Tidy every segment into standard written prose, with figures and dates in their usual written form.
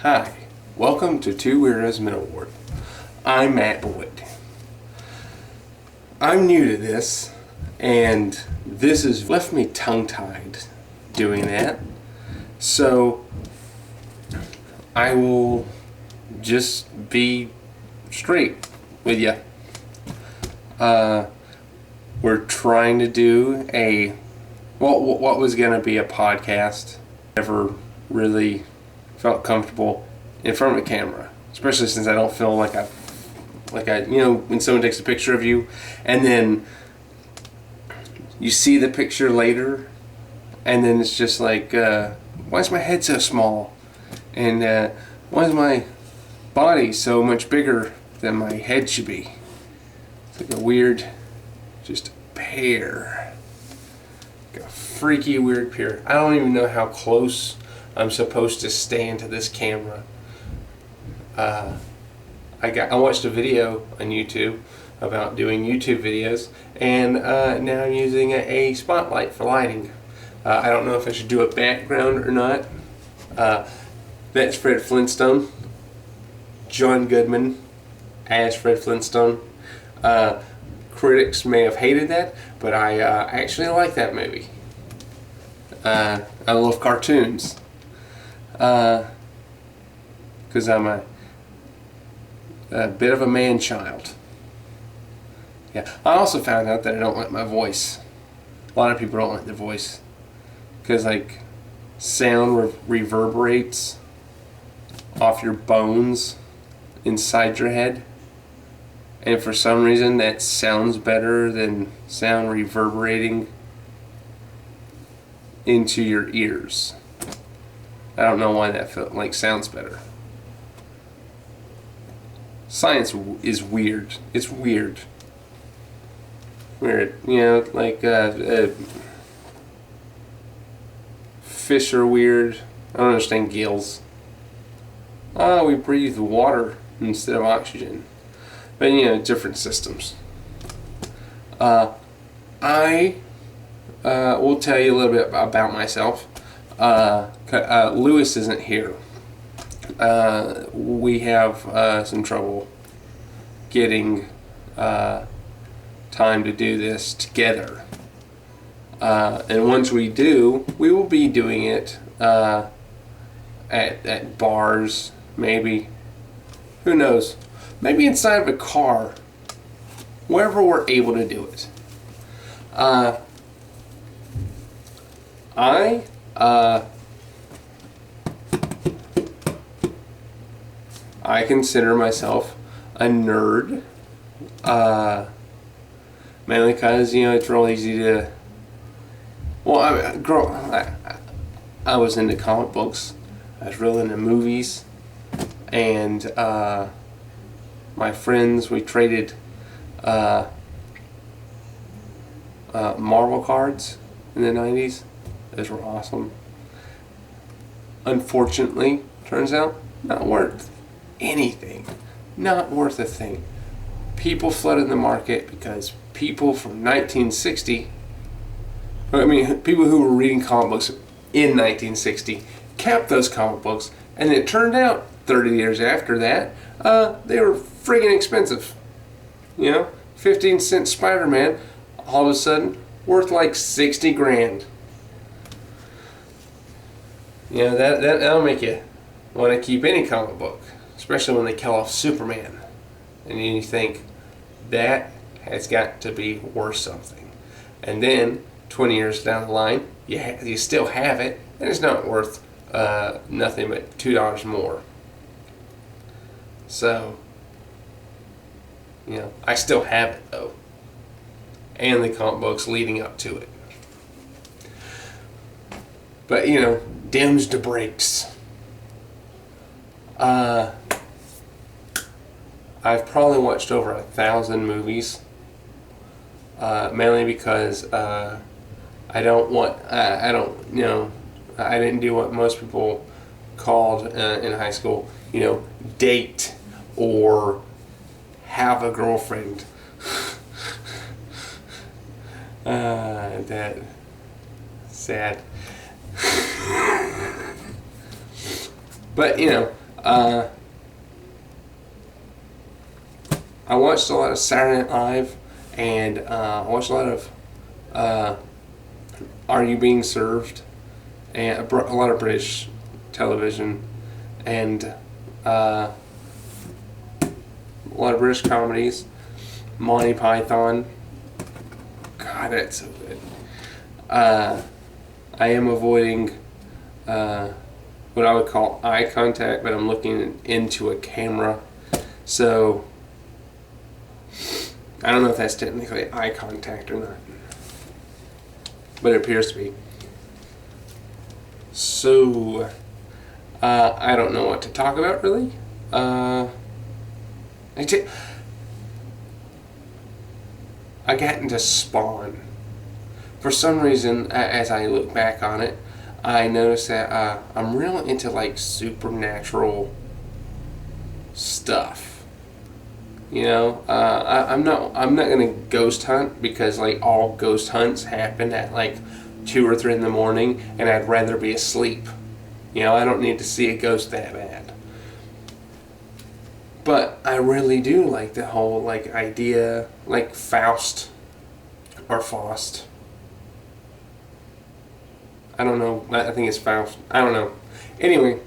Hi, welcome to Two Weirdos Middle Ward. I'm Matt Boyd. I'm new to this, and this has left me tongue-tied doing that. So, I will just be straight with you. We're trying to do what was going to be a podcast. Never really felt comfortable in front of a camera, especially since I don't feel like I when someone takes a picture of you and then you see the picture later and then it's just like, why is my head so small? And why is my body so much bigger than my head should be? It's like a weird, just pear. Like a freaky weird pear. I don't even know how close I'm supposed to stand to this camera. I watched a video on YouTube about doing YouTube videos, and now I'm using a spotlight for lighting. I don't know if I should do a background or not. That's Fred Flintstone. John Goodman as Fred Flintstone. Critics may have hated that, but I actually like that movie. I love cartoons. Because I'm a bit of a man-child. Yeah. I also found out that I don't like my voice. A lot of people don't like their voice. Because, like, sound reverberates off your bones inside your head. And for some reason, that sounds better than sound reverberating into your ears. I don't know why that sounds better. Science is weird. It's weird. Weird. You know, like fish are weird. I don't understand gills. We breathe water instead of oxygen. But, you know, different systems. I will tell you a little bit about myself. Lewis isn't here. We have some trouble getting time to do this together. And once we do, we will be doing it at bars, maybe. Who knows? Maybe inside of a car. Wherever we're able to do it. I consider myself a nerd, mainly because, you know, it's real easy to, I was into comic books, I was real into movies, and my friends, we traded Marvel cards in the 90s. Those were awesome. Unfortunately, turns out, not worth anything. Not worth a thing. People flooded the market because people from 1960, people who were reading comic books in 1960 kept those comic books, and it turned out 30 years after that, they were friggin' expensive. You know, 15-cent Spider-Man, all of a sudden, worth like 60 grand. You know, that'll make you want to keep any comic book, especially when they kill off Superman. And you think, that has got to be worth something. And then, 20 years down the line, you still have it, and it's not worth nothing but $2 more. So, you know, I still have it, though. And the comic books leading up to it. But, you know, dims to breaks. I've probably watched over 1,000 movies. Mainly because I didn't do what most people called in high school, you know, date or have a girlfriend. That sad. But, you know, I watched a lot of Saturday Night Live, and I watched a lot of Are You Being Served, and a lot of British television, and a lot of British comedies. Monty Python. God, that's so good. I am avoiding what I would call eye contact, but I'm looking into a camera. So, I don't know if that's technically eye contact or not. But it appears to be. So, I don't know what to talk about, really. I got into Spawn. For some reason, as I look back on it, I noticed that I'm real into like supernatural stuff. You know, I'm not gonna ghost hunt because like all ghost hunts happen at like 2 or 3 in the morning, and I'd rather be asleep. You know, I don't need to see a ghost that bad. But I really do like the whole like idea, like Faust or Faust. I don't know. I think it's Faust. I don't know. Anyway,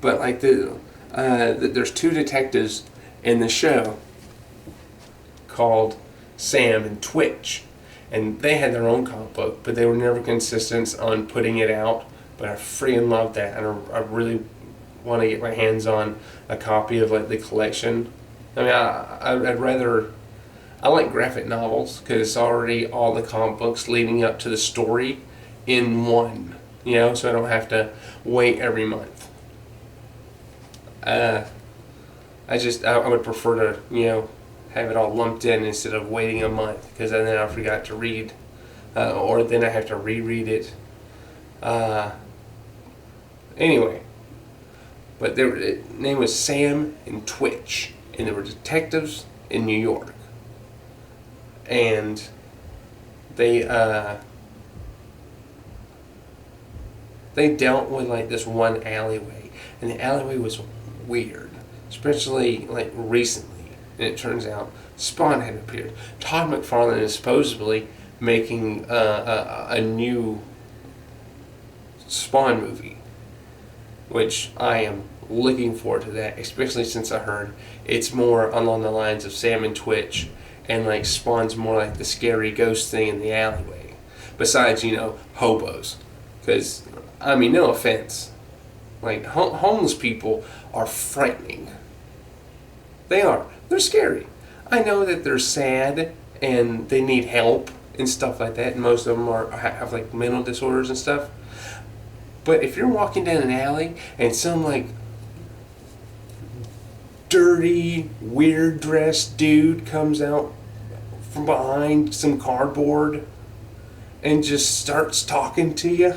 but like there's 2 detectives in the show called Sam and Twitch, and they had their own comic book, but they were never consistent on putting it out. But I freaking love that, and I really want to get my hands on a copy of like the collection. I mean, I'd rather. I like graphic novels because it's already all the comic books leading up to the story in one, you know, so I don't have to wait every month. I would prefer to, you know, have it all lumped in instead of waiting a month, because then I forgot to read, or then I have to reread it. Anyway, but their name was Sam and Twitch, and they were detectives in New York. And they dealt with like this one alleyway, and the alleyway was weird, especially like recently. And it turns out Spawn had appeared. Todd McFarlane is supposedly making a new Spawn movie, which I am looking forward to that, especially since I heard it's more along the lines of Sam and Twitch. And like Spawn's more like the scary ghost thing in the alleyway. Besides, you know, hobos. Because, I mean, no offense. Like, homeless people are frightening. They are. They're scary. I know that they're sad and they need help and stuff like that. And most of them have like mental disorders and stuff. But if you're walking down an alley and some like dirty, weird dressed dude comes out from behind some cardboard and just starts talking to you,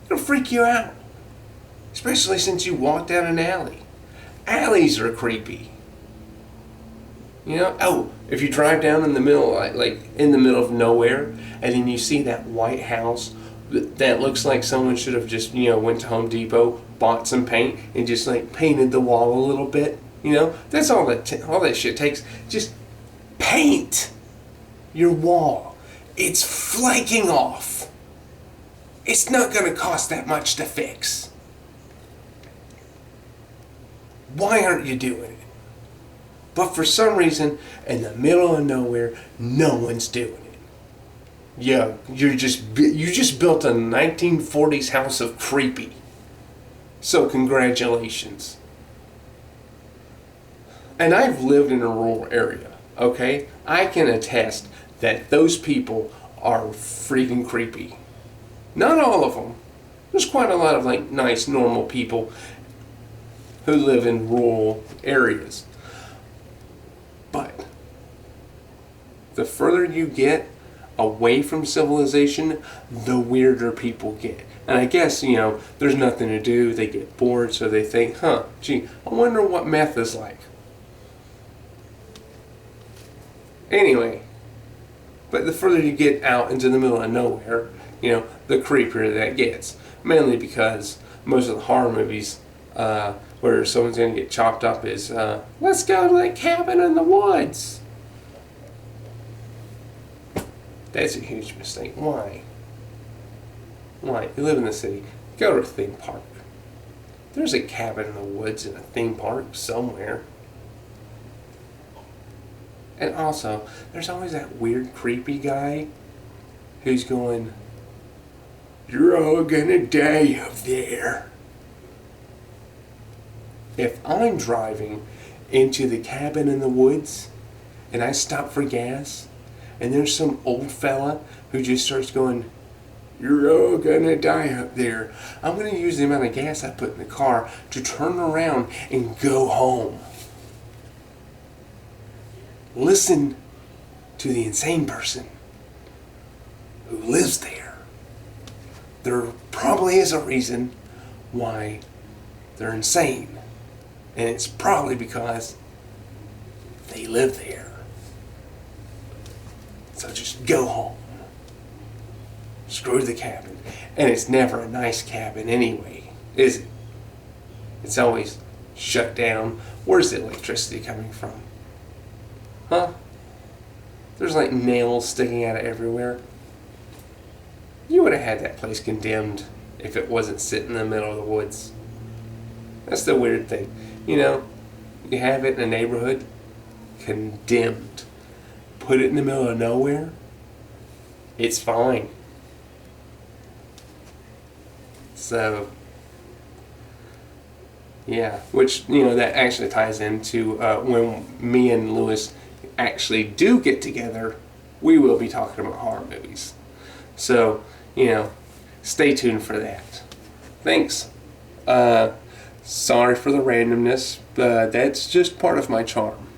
it'll freak you out. Especially since you walk down an alley. Alleys are creepy. You know? Oh, if you drive down in the middle, like in the middle of nowhere, and then you see that white house that looks like someone should have just, you know, went to Home Depot, bought some paint, and just like painted the wall a little bit. You know, that's all that shit takes. Just paint your wall. It's flaking off. It's not going to cost that much to fix. Why aren't you doing it? But for some reason, in the middle of nowhere, no one's doing it. Yeah, you just built a 1940s house of creepy. So congratulations. And I've lived in a rural area, okay? I can attest that those people are freaking creepy. Not all of them. There's quite a lot of like nice, normal people who live in rural areas. But the further you get away from civilization, the weirder people get. And I guess, you know, there's nothing to do. They get bored, so they think, gee, I wonder what meth is like. Anyway, but the further you get out into the middle of nowhere, you know, the creepier that gets. Mainly because most of the horror movies where someone's going to get chopped up is, let's go to the cabin in the woods. That's a huge mistake. Why? Why? You live in the city. Go to a theme park. There's a cabin in the woods in a theme park somewhere. And also, there's always that weird, creepy guy who's going, "You're all gonna die up there." If I'm driving into the cabin in the woods and I stop for gas and there's some old fella who just starts going, "You're all gonna die up there," I'm gonna use the amount of gas I put in the car to turn around and go home. Listen to the insane person who lives there. There probably is a reason why they're insane. And it's probably because they live there. So just go home. Screw the cabin. And it's never a nice cabin anyway, is it? It's always shut down. Where's the electricity coming from? Huh? There's like nails sticking out of everywhere. You would have had that place condemned if it wasn't sitting in the middle of the woods. That's the weird thing. You know, you have it in a neighborhood, condemned. Put it in the middle of nowhere, it's fine. So, yeah, which, you know, that actually ties into when me and Lewis actually do get together, we will be talking about horror movies. So, you know, stay tuned for that. Thanks. Sorry for the randomness, but that's just part of my charm.